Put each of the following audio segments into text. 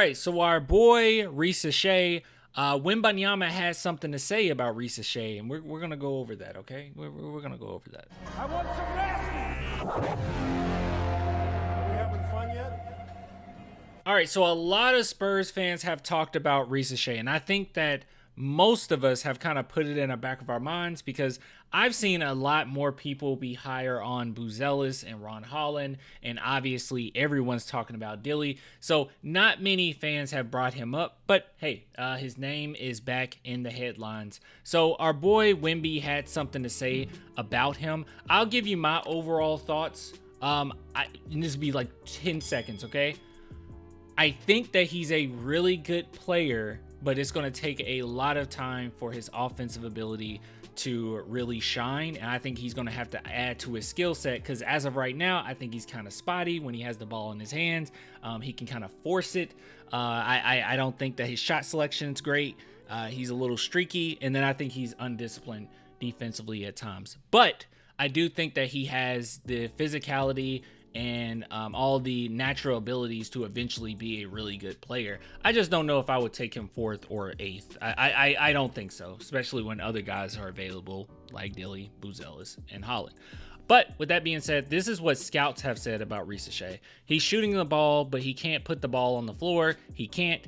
right, so our boy Risacher, Wembanyama has something to say about Risacher, and we're gonna go over that. Okay, we're gonna go over that. I want some nasty. Are we having fun yet? All right, so a lot of Spurs fans have talked about Risacher, and I think that most of us have kind of put it in the back of our minds because I've seen a lot more people be higher on Buzelis and Ron Holland, and obviously everyone's talking about Dilly. So not many fans have brought him up, but hey, his name is back in the headlines. So our boy Wemby had something to say about him. I'll give you my overall thoughts. This will be like 10 seconds, okay? I think that he's a really good player, but it's going to take a lot of time for his offensive ability to really shine. And I think he's going to have to add to his skill set because as of right now, I think he's kind of spotty when he has the ball in his hands. He can kind of force it. I don't think that his shot selection is great. He's a little streaky. And then I think he's undisciplined defensively at times. But I do think that he has the physicality and all the natural abilities to eventually be a really good player. I just don't know if I would take him 4th or 8th. I don't think so, especially when other guys are available like Dilly, Buzelis, and Holland. But with that being said, this is what scouts have said about Risacher. He's shooting the ball, but he can't put the ball on the floor. You can't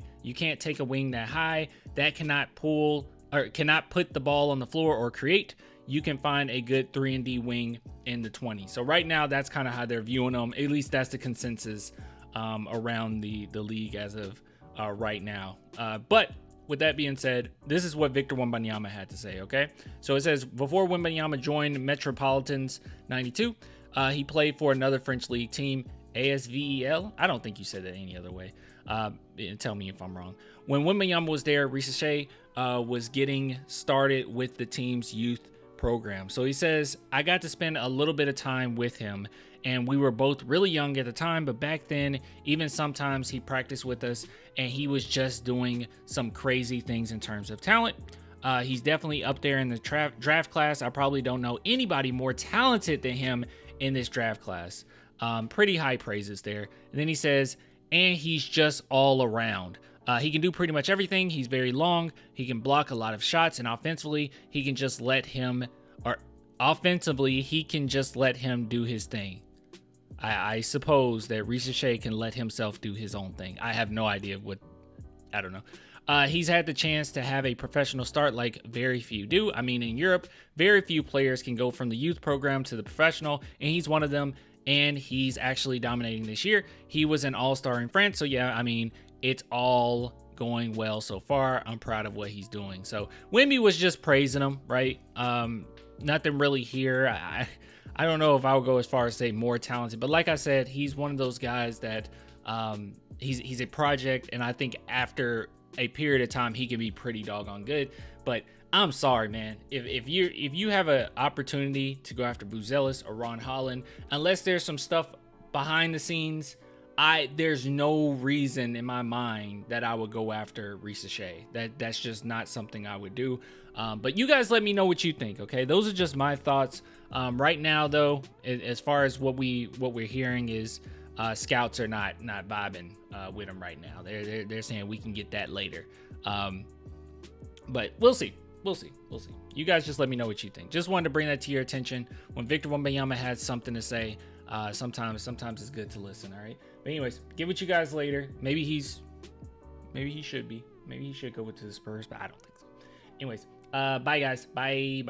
take a wing that high. That cannot put the ball on the floor or create. You can find a good 3-and-D wing in the 20s. So right now, that's kind of how they're viewing him. At least that's the consensus around the league as of right now. But with that being said, this is what Victor Wembanyama had to say, okay? So it says, before Wembanyama joined Metropolitans 92, he played for another French league team, ASVEL. I don't think you said that any other way. Tell me if I'm wrong. When Wembanyama was there, Risacher was getting started with the team's youth program. So he says, I got to spend a little bit of time with him, and we were both really young at the time, but back then, even sometimes he practiced with us, and he was just doing some crazy things in terms of talent. He's definitely up there in the draft class. I probably don't know anybody more talented than him in this draft class. Pretty high praises there. And then he says, and he's just all around. He can do pretty much everything. He's very long. He can block a lot of shots, and offensively, he can just let him do his thing. I suppose that Risacher can let himself do his own thing. I have no idea I don't know. He's had the chance to have a professional start like very few do. I mean, in Europe, very few players can go from the youth program to the professional, and he's one of them, and he's actually dominating this year. He was an all-star in France, so yeah, I mean, it's all going well so far. I'm proud of what he's doing. So Wemby was just praising him, right? Nothing really here. I don't know if I would go as far as say more talented, but like I said, he's one of those guys that he's a project, and I think after a period of time he can be pretty doggone good. But I'm sorry, man. If you have an opportunity to go after Buzelis or Ron Holland, unless there's some stuff behind the scenes, there's no reason in my mind that I would go after Risacher. That's just not something I would do. But you guys let me know what you think, okay? Those are just my thoughts. Right now, though, as far as what we're hearing is scouts are not vibing with him right now. They're saying we can get that later. But we'll see. We'll see. You guys just let me know what you think. Just wanted to bring that to your attention. When Victor Wembanyama has something to say, sometimes it's good to listen, all right? But anyways, get with you guys later. Maybe he should be. Maybe he should go to the Spurs, but I don't think so. Anyways, bye guys. Bye.